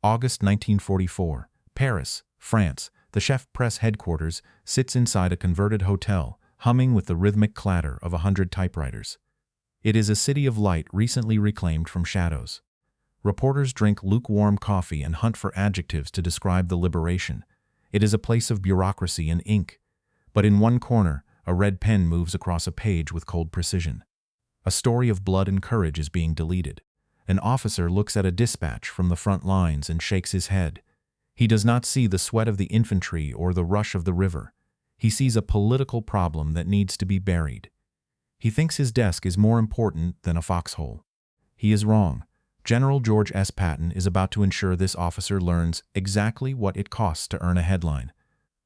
August 1944, Paris, France. The chef press headquarters sits inside a converted hotel, humming with the rhythmic clatter of 100 typewriters. It is a city of light recently reclaimed from shadows. Reporters drink lukewarm coffee and hunt for adjectives to describe the liberation. It is a place of bureaucracy and ink. But in one corner, a red pen moves across a page with cold precision. A story of blood and courage is being deleted. An officer looks at a dispatch from the front lines and shakes his head. He does not see the sweat of the infantry or the rush of the river. He sees a political problem that needs to be buried. He thinks his desk is more important than a foxhole. He is wrong. General George S. Patton is about to ensure this officer learns exactly what it costs to earn a headline.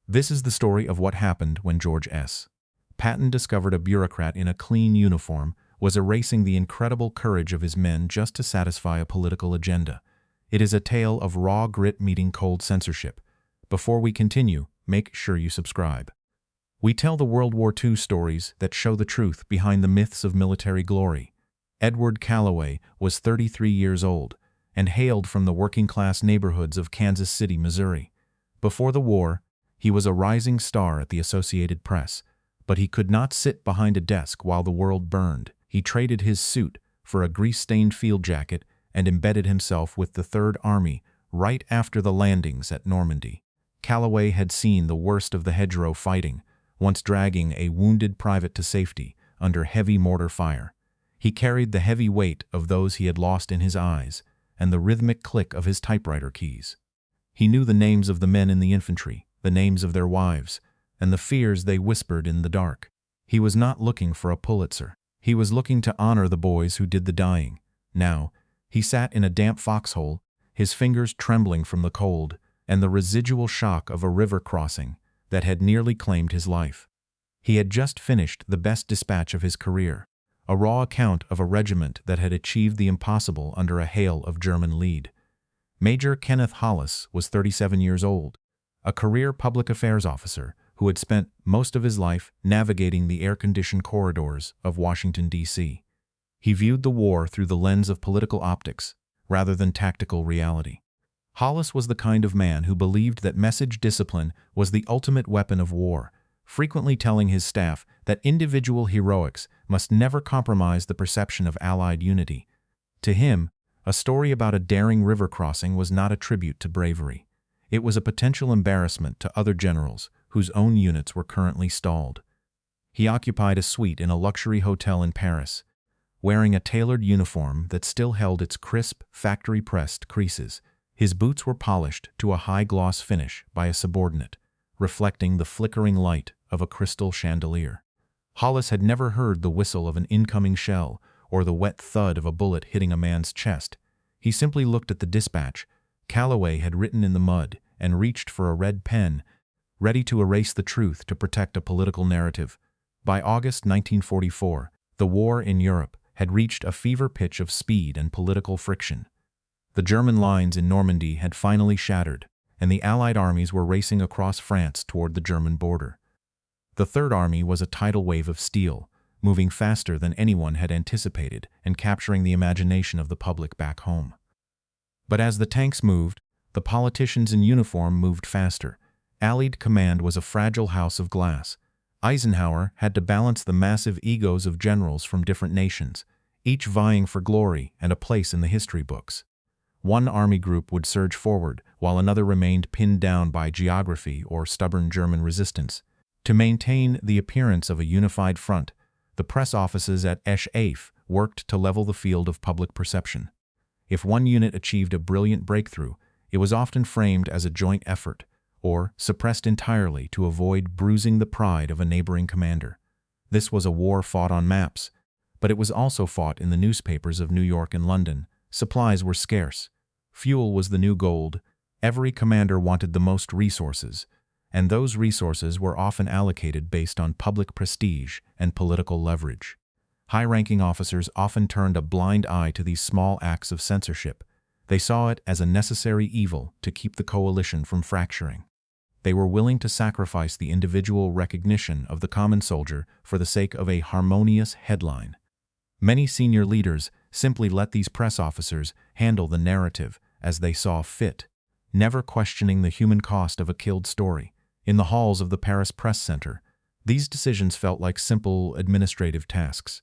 This is the story of what happened when George S. Patton discovered a bureaucrat in a clean uniform was erasing the incredible courage of his men just to satisfy a political agenda. It is a tale of raw grit meeting cold censorship. Before we continue, make sure you subscribe. We tell the World War II stories that show the truth behind the myths of military glory. Edward Calloway was 33 years old and hailed from the working-class neighborhoods of Kansas City, Missouri. Before the war, he was a rising star at the Associated Press, but he could not sit behind a desk while the world burned. He traded his suit for a grease-stained field jacket and embedded himself with the Third Army right after the landings at Normandy. Calloway had seen the worst of the hedgerow fighting, once dragging a wounded private to safety under heavy mortar fire. He carried the heavy weight of those he had lost in his eyes and the rhythmic click of his typewriter keys. He knew the names of the men in the infantry, the names of their wives, and the fears they whispered in the dark. He was not looking for a Pulitzer. He was looking to honor the boys who did the dying. Now, he sat in a damp foxhole, his fingers trembling from the cold and the residual shock of a river crossing that had nearly claimed his life. He had just finished the best dispatch of his career, a raw account of a regiment that had achieved the impossible under a hail of German lead. Major Kenneth Hollis was 37 years old, a career public affairs officer who had spent most of his life navigating the air-conditioned corridors of Washington, D.C. He viewed the war through the lens of political optics rather than tactical reality. Hollis was the kind of man who believed that message discipline was the ultimate weapon of war, frequently telling his staff that individual heroics must never compromise the perception of Allied unity. To him, a story about a daring river crossing was not a tribute to bravery. It was a potential embarrassment to other generals whose own units were currently stalled. He occupied a suite in a luxury hotel in Paris, wearing a tailored uniform that still held its crisp, factory-pressed creases. His boots were polished to a high-gloss finish by a subordinate, reflecting the flickering light of a crystal chandelier. Hollis had never heard the whistle of an incoming shell or the wet thud of a bullet hitting a man's chest. He simply looked at the dispatch. Calloway had written in the mud and reached for a red pen, ready to erase the truth to protect a political narrative. By August 1944, the war in Europe had reached a fever pitch of speed and political friction. The German lines in Normandy had finally shattered, and the Allied armies were racing across France toward the German border. The Third Army was a tidal wave of steel, moving faster than anyone had anticipated and capturing the imagination of the public back home. But as the tanks moved, the politicians in uniform moved faster. Allied command was a fragile house of glass. Eisenhower had to balance the massive egos of generals from different nations, each vying for glory and a place in the history books. One army group would surge forward, while another remained pinned down by geography or stubborn German resistance. To maintain the appearance of a unified front, the press offices at Esch-Afe worked to level the field of public perception. If one unit achieved a brilliant breakthrough, it was often framed as a joint effort, or suppressed entirely to avoid bruising the pride of a neighboring commander. This was a war fought on maps, but it was also fought in the newspapers of New York and London. Supplies were scarce. Fuel was the new gold. Every commander wanted the most resources, and those resources were often allocated based on public prestige and political leverage. High-ranking officers often turned a blind eye to these small acts of censorship. They saw it as a necessary evil to keep the coalition from fracturing. They were willing to sacrifice the individual recognition of the common soldier for the sake of a harmonious headline. Many senior leaders simply let these press officers handle the narrative as they saw fit, never questioning the human cost of a killed story. In the halls of the Paris Press Center, these decisions felt like simple administrative tasks.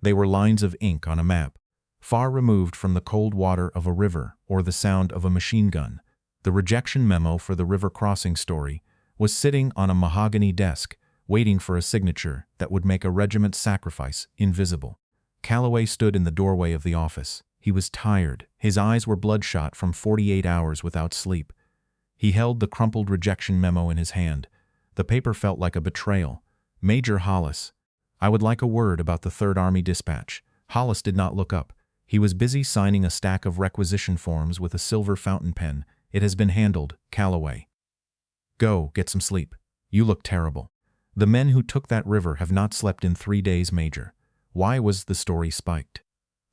They were lines of ink on a map, far removed from the cold water of a river or the sound of a machine gun. The rejection memo for the river crossing story was sitting on a mahogany desk, waiting for a signature that would make a regiment's sacrifice invisible. Calloway stood in the doorway of the office. He was tired. His eyes were bloodshot from 48 hours without sleep. He held the crumpled rejection memo in his hand. The paper felt like a betrayal. Major Hollis, I would like a word about the Third Army dispatch. Hollis did not look up. He was busy signing a stack of requisition forms with a silver fountain pen. It has been handled, Calloway. Go, get some sleep. You look terrible. The men who took that river have not slept in 3 days, Major. Why was the story spiked?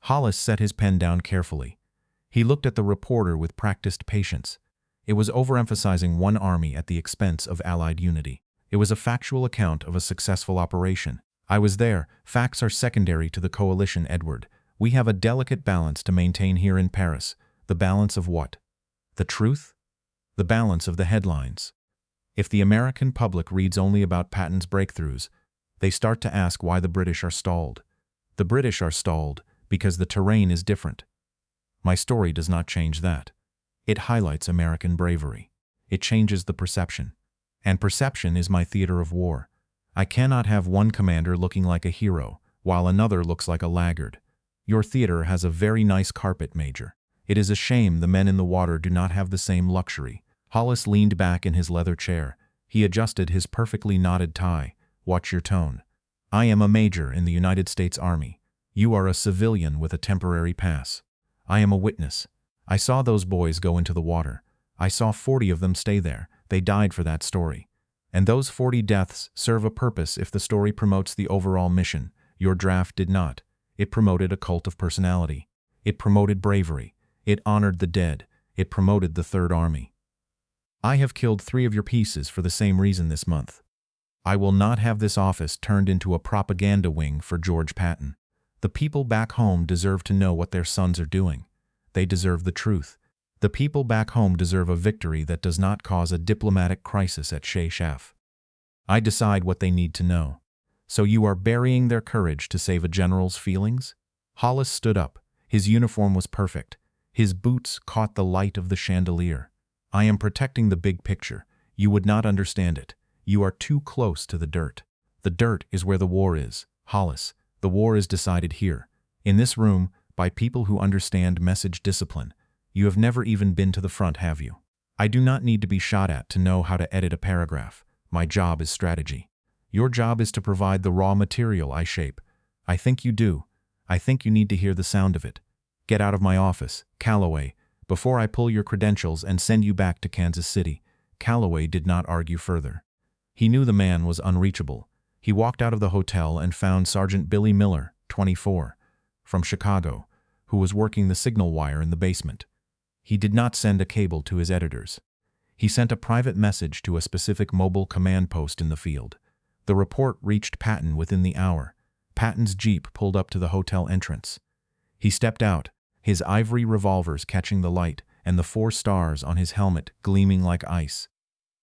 Hollis set his pen down carefully. He looked at the reporter with practiced patience. It was overemphasizing one army at the expense of Allied unity. It was a factual account of a successful operation. I was there. Facts are secondary to the coalition, Edward. We have a delicate balance to maintain here in Paris. The balance of what? The truth? The balance of the headlines. If the American public reads only about Patton's breakthroughs, they start to ask why the British are stalled. The British are stalled because the terrain is different. My story does not change that. It highlights American bravery. It changes the perception. And perception is my theater of war. I cannot have one commander looking like a hero, while another looks like a laggard. Your theater has a very nice carpet, Major. It is a shame the men in the water do not have the same luxury. Hollis leaned back in his leather chair. He adjusted his perfectly knotted tie. Watch your tone. I am a major in the United States Army. You are a civilian with a temporary pass. I am a witness. I saw those boys go into the water. I saw 40 of them stay there. They died for that story. And those 40 deaths serve a purpose if the story promotes the overall mission. Your draft did not. It promoted a cult of personality. It promoted bravery. It honored the dead. It promoted the Third Army. I have killed 3 of your pieces for the same reason this month. I will not have this office turned into a propaganda wing for George Patton. The people back home deserve to know what their sons are doing. They deserve the truth. The people back home deserve a victory that does not cause a diplomatic crisis at Shef. I decide what they need to know. So you are burying their courage to save a general's feelings? Hollis stood up. His uniform was perfect. His boots caught the light of the chandelier. I am protecting the big picture. You would not understand it. You are too close to the dirt. The dirt is where the war is. Hollis, the war is decided here. In this room, by people who understand message discipline. You have never even been to the front, have you? I do not need to be shot at to know how to edit a paragraph. My job is strategy. Your job is to provide the raw material I shape. I think you do. I think you need to hear the sound of it. Get out of my office, Calloway, before I pull your credentials and send you back to Kansas City. Calloway did not argue further. He knew the man was unreachable. He walked out of the hotel and found Sergeant Billy Miller, 24, from Chicago, who was working the signal wire in the basement. He did not send a cable to his editors. He sent a private message to a specific mobile command post in the field. The report reached Patton within the hour. Patton's jeep pulled up to the hotel entrance. He stepped out, his ivory revolvers catching the light and the 4 stars on his helmet gleaming like ice.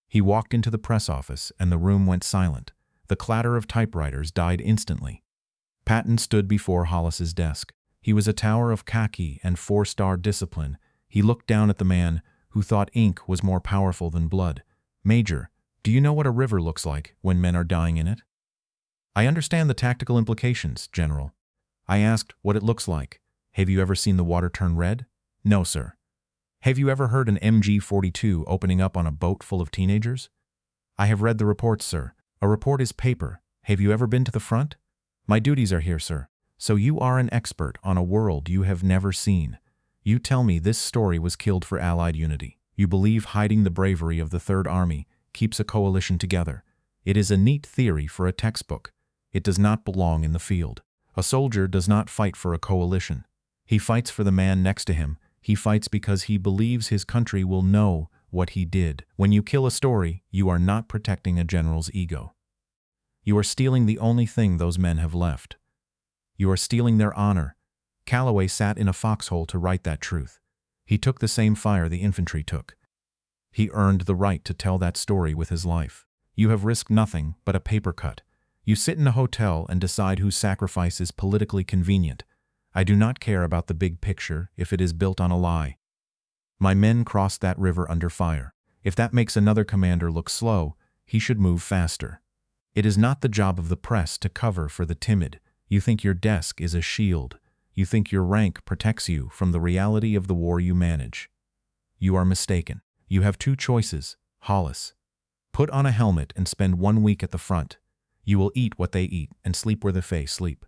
He walked into the press office and the room went silent. The clatter of typewriters died instantly. Patton stood before Hollis's desk. He was a tower of khaki and 4-star discipline. He looked down at the man who thought ink was more powerful than blood. Major, do you know what a river looks like when men are dying in it? I understand the tactical implications, General. I asked what it looks like. Have you ever seen the water turn red? No, sir. Have you ever heard an MG-42 opening up on a boat full of teenagers? I have read the reports, sir. A report is paper. Have you ever been to the front? My duties are here, sir. So you are an expert on a world you have never seen. You tell me this story was killed for Allied unity. You believe hiding the bravery of the Third Army keeps a coalition together. It is a neat theory for a textbook. It does not belong in the field. A soldier does not fight for a coalition. He fights for the man next to him. He fights because he believes his country will know what he did. When you kill a story, you are not protecting a general's ego. You are stealing the only thing those men have left. You are stealing their honor. Calloway sat in a foxhole to write that truth. He took the same fire the infantry took. He earned the right to tell that story with his life. You have risked nothing but a paper cut. You sit in a hotel and decide whose sacrifice is politically convenient. I do not care about the big picture if it is built on a lie. My men crossed that river under fire. If that makes another commander look slow, he should move faster. It is not the job of the press to cover for the timid. You think your desk is a shield. You think your rank protects you from the reality of the war you manage. You are mistaken. You have two choices, Hollis. Put on a helmet and spend 1 week at the front. You will eat what they eat and sleep where they sleep.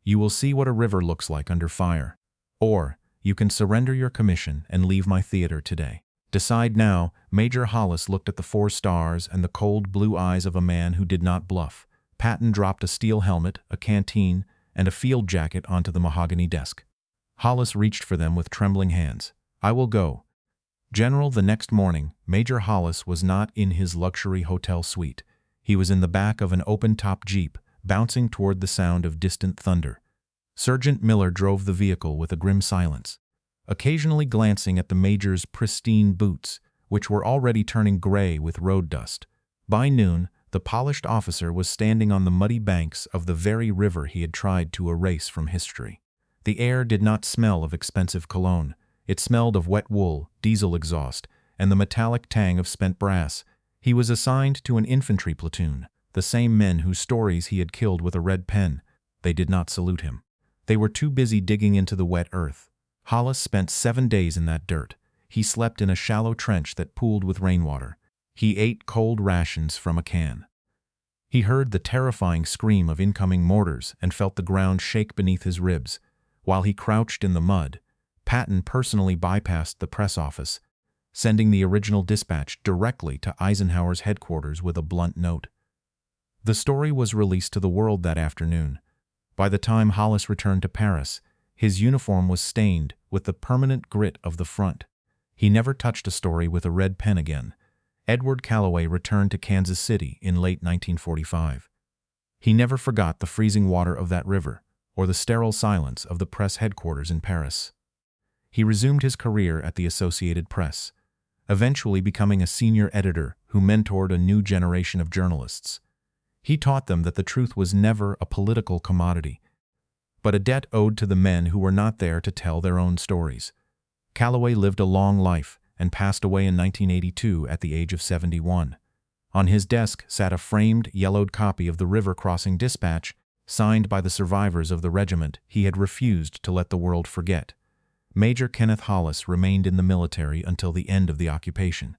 You will see what a river looks like under fire. Or, you can surrender your commission and leave my theater today. Decide now. Major Hollis looked at the 4 stars and the cold blue eyes of a man who did not bluff. Patton dropped a steel helmet, a canteen, and a field jacket onto the mahogany desk. Hollis reached for them with trembling hands. I will go. General, the next morning, Major Hollis was not in his luxury hotel suite. He was in the back of an open-top jeep, bouncing toward the sound of distant thunder. Sergeant Miller drove the vehicle with a grim silence, occasionally glancing at the major's pristine boots, which were already turning gray with road dust. By noon, the polished officer was standing on the muddy banks of the very river he had tried to erase from history. The air did not smell of expensive cologne. It smelled of wet wool, diesel exhaust, and the metallic tang of spent brass. He was assigned to an infantry platoon, the same men whose stories he had killed with a red pen. They did not salute him. They were too busy digging into the wet earth. Hollis spent 7 days in that dirt. He slept in a shallow trench that pooled with rainwater. He ate cold rations from a can. He heard the terrifying scream of incoming mortars and felt the ground shake beneath his ribs. While he crouched in the mud, Patton personally bypassed the press office, sending the original dispatch directly to Eisenhower's headquarters with a blunt note. The story was released to the world that afternoon. By the time Hollis returned to Paris, his uniform was stained with the permanent grit of the front. He never touched a story with a red pen again. Edward Calloway returned to Kansas City in late 1945. He never forgot the freezing water of that river or the sterile silence of the press headquarters in Paris. He resumed his career at the Associated Press, eventually becoming a senior editor who mentored a new generation of journalists. He taught them that the truth was never a political commodity, but a debt owed to the men who were not there to tell their own stories. Calloway lived a long life and passed away in 1982 at the age of 71. On his desk sat a framed, yellowed copy of the River Crossing Dispatch, signed by the survivors of the regiment he had refused to let the world forget. Major Kenneth Hollis remained in the military until the end of the occupation,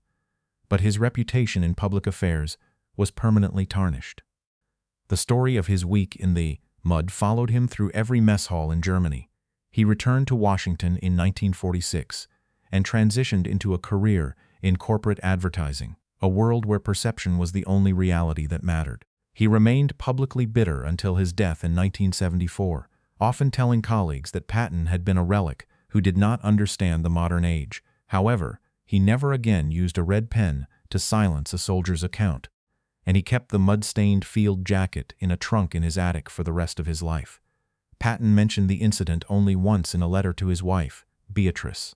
but his reputation in public affairs was permanently tarnished. The story of his week in the mud followed him through every mess hall in Germany. He returned to Washington in 1946 and transitioned into a career in corporate advertising, a world where perception was the only reality that mattered. He remained publicly bitter until his death in 1974, often telling colleagues that Patton had been a relic who did not understand the modern age. However, he never again used a red pen to silence a soldier's account, and he kept the mud-stained field jacket in a trunk in his attic for the rest of his life. Patton mentioned the incident only once in a letter to his wife, Beatrice.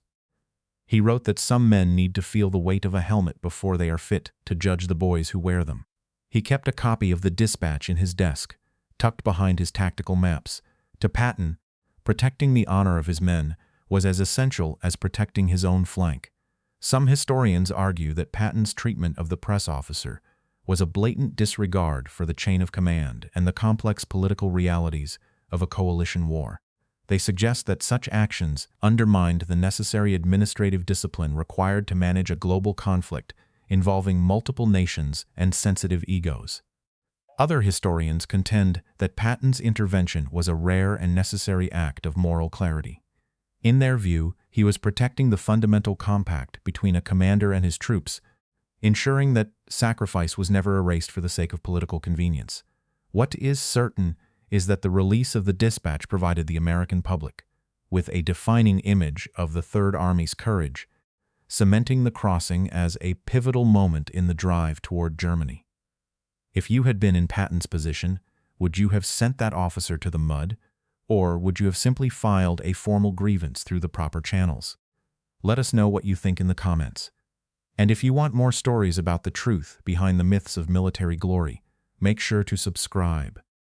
He wrote that some men need to feel the weight of a helmet before they are fit to judge the boys who wear them. He kept a copy of the dispatch in his desk, tucked behind his tactical maps. To Patton, protecting the honor of his men was as essential as protecting his own flank. Some historians argue that Patton's treatment of the press officer was a blatant disregard for the chain of command and the complex political realities of a coalition war. They suggest that such actions undermined the necessary administrative discipline required to manage a global conflict involving multiple nations and sensitive egos. Other historians contend that Patton's intervention was a rare and necessary act of moral clarity. In their view, he was protecting the fundamental compact between a commander and his troops, ensuring that sacrifice was never erased for the sake of political convenience. What is certain is that the release of the dispatch provided the American public with a defining image of the Third Army's courage, cementing the crossing as a pivotal moment in the drive toward Germany. If you had been in Patton's position, would you have sent that officer to the mud, or would you have simply filed a formal grievance through the proper channels? Let us know what you think in the comments. And if you want more stories about the truth behind the myths of military glory, make sure to subscribe.